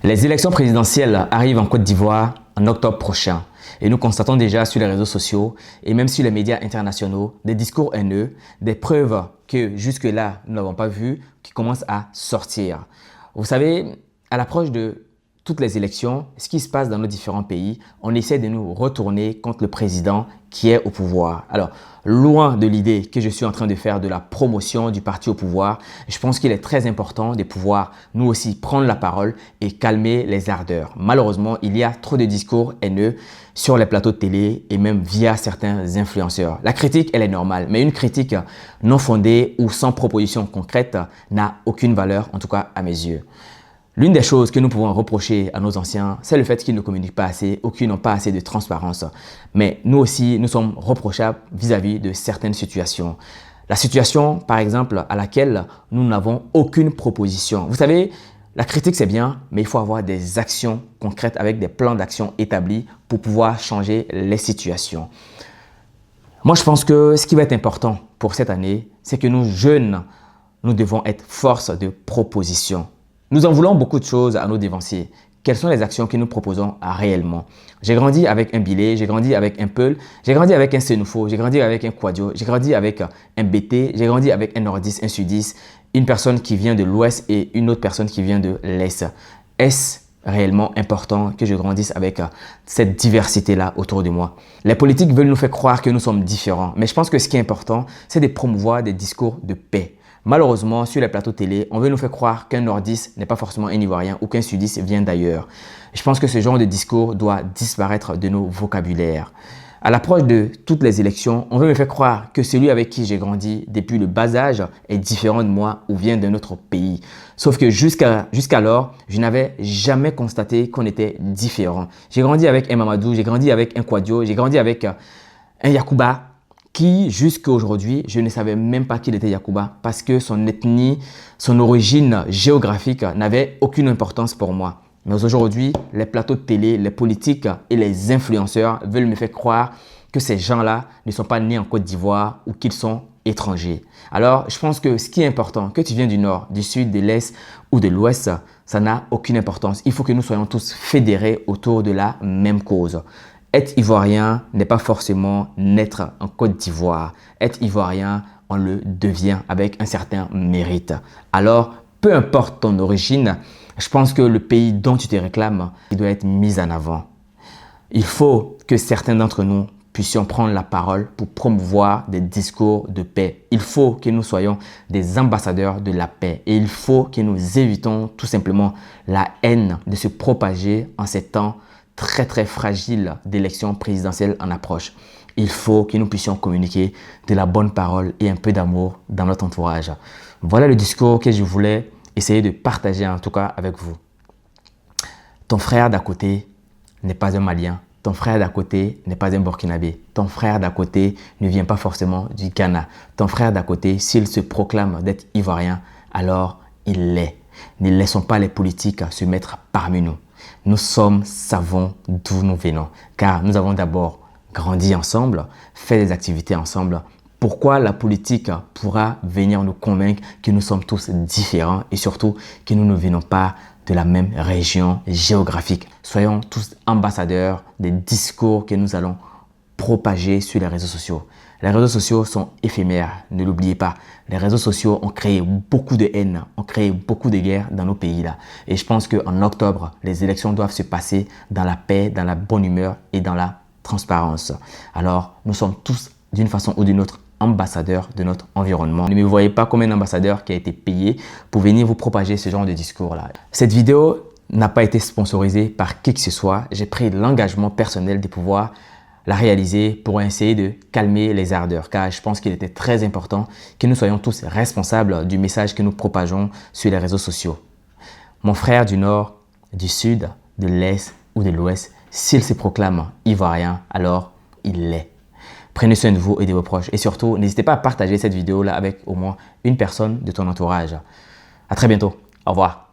Les élections présidentielles arrivent en Côte d'Ivoire en octobre prochain et nous constatons déjà sur les réseaux sociaux et même sur les médias internationaux des discours haineux, des preuves que jusque-là nous n'avons pas vues qui commencent à sortir. Vous savez, à l'approche de toutes les élections, ce qui se passe dans nos différents pays, on essaie de nous retourner contre le président qui est au pouvoir. Alors, loin de l'idée que je suis en train de faire de la promotion du parti au pouvoir, je pense qu'il est très important de pouvoir nous aussi prendre la parole et calmer les ardeurs. Malheureusement, il y a trop de discours haineux sur les plateaux de télé et même via certains influenceurs. La critique, elle est normale, mais une critique non fondée ou sans proposition concrète n'a aucune valeur, en tout cas à mes yeux. L'une des choses que nous pouvons reprocher à nos anciens, c'est le fait qu'ils ne communiquent pas assez ou qu'ils n'ont pas assez de transparence. Mais nous aussi, nous sommes reprochables vis-à-vis de certaines situations. La situation, par exemple, à laquelle nous n'avons aucune proposition. Vous savez, la critique, c'est bien, mais il faut avoir des actions concrètes avec des plans d'action établis pour pouvoir changer les situations. Moi, je pense que ce qui va être important pour cette année, c'est que nous, jeunes, nous devons être force de proposition. Nous en voulons beaucoup de choses à nos dévanciers. Quelles sont les actions que nous proposons réellement? J'ai grandi avec un Bilé, j'ai grandi avec un Peul, j'ai grandi avec un Senufo, j'ai grandi avec un Quadio, j'ai grandi avec un BT, j'ai grandi avec un Nordiste, un Sudiste, une personne qui vient de l'Ouest et une autre personne qui vient de l'Est. Est-ce réellement important que je grandisse avec cette diversité-là autour de moi? Les politiques veulent nous faire croire que nous sommes différents, mais je pense que ce qui est important, c'est de promouvoir des discours de paix. Malheureusement, sur les plateaux télé, on veut nous faire croire qu'un nordiste n'est pas forcément un Ivoirien ou qu'un sudiste vient d'ailleurs. Je pense que ce genre de discours doit disparaître de nos vocabulaires. À l'approche de toutes les élections, on veut me faire croire que celui avec qui j'ai grandi depuis le bas âge est différent de moi ou vient d'un autre pays. Sauf que jusqu'alors, je n'avais jamais constaté qu'on était différent. J'ai grandi avec un Mamadou, j'ai grandi avec un Quadio, j'ai grandi avec un Yacouba, qui jusqu'à aujourd'hui, je ne savais même pas qu'il était Yacouba parce que son ethnie, son origine géographique n'avait aucune importance pour moi. Mais aujourd'hui, les plateaux de télé, les politiques et les influenceurs veulent me faire croire que ces gens-là ne sont pas nés en Côte d'Ivoire ou qu'ils sont étrangers. Alors, je pense que ce qui est important, que tu viennes du nord, du sud, de l'est ou de l'ouest, ça n'a aucune importance. Il faut que nous soyons tous fédérés autour de la même cause. Être ivoirien n'est pas forcément naître en Côte d'Ivoire. Être ivoirien, on le devient avec un certain mérite. Alors, peu importe ton origine, je pense que le pays dont tu te réclames, il doit être mis en avant. Il faut que certains d'entre nous puissions prendre la parole pour promouvoir des discours de paix. Il faut que nous soyons des ambassadeurs de la paix et il faut que nous évitons tout simplement la haine de se propager en ces temps très fragile d'élections présidentielles en approche. Il faut que nous puissions communiquer de la bonne parole et un peu d'amour dans notre entourage. Voilà le discours que je voulais essayer de partager en tout cas avec vous. Ton frère d'à côté n'est pas un Malien. Ton frère d'à côté n'est pas un Burkinabé. Ton frère d'à côté ne vient pas forcément du Ghana. Ton frère d'à côté, s'il se proclame d'être ivoirien, alors il l'est. Ne laissons pas les politiques se mettre parmi nous. Nous savons d'où nous venons, car nous avons d'abord grandi ensemble, fait des activités ensemble. Pourquoi la politique pourra venir nous convaincre que nous sommes tous différents et surtout que nous ne venons pas de la même région géographique? Soyons tous ambassadeurs des discours que nous allons propager sur les réseaux sociaux. Les réseaux sociaux sont éphémères, ne l'oubliez pas. Les réseaux sociaux ont créé beaucoup de haine, ont créé beaucoup de guerres dans nos pays là. Et je pense qu'en octobre, les élections doivent se passer dans la paix, dans la bonne humeur et dans la transparence. Alors, nous sommes tous d'une façon ou d'une autre ambassadeurs de notre environnement. Ne me voyez pas comme un ambassadeur qui a été payé pour venir vous propager ce genre de discours là. Cette vidéo n'a pas été sponsorisée par qui que ce soit. J'ai pris l'engagement personnel de pouvoir la réaliser pour essayer de calmer les ardeurs, car je pense qu'il était très important que nous soyons tous responsables du message que nous propageons sur les réseaux sociaux. Mon frère du nord, du sud, de l'est ou de l'ouest, s'il se proclame ivoirien, alors il l'est. Prenez soin de vous et de vos proches et surtout, n'hésitez pas à partager cette vidéo-là avec au moins une personne de ton entourage. À très bientôt. Au revoir.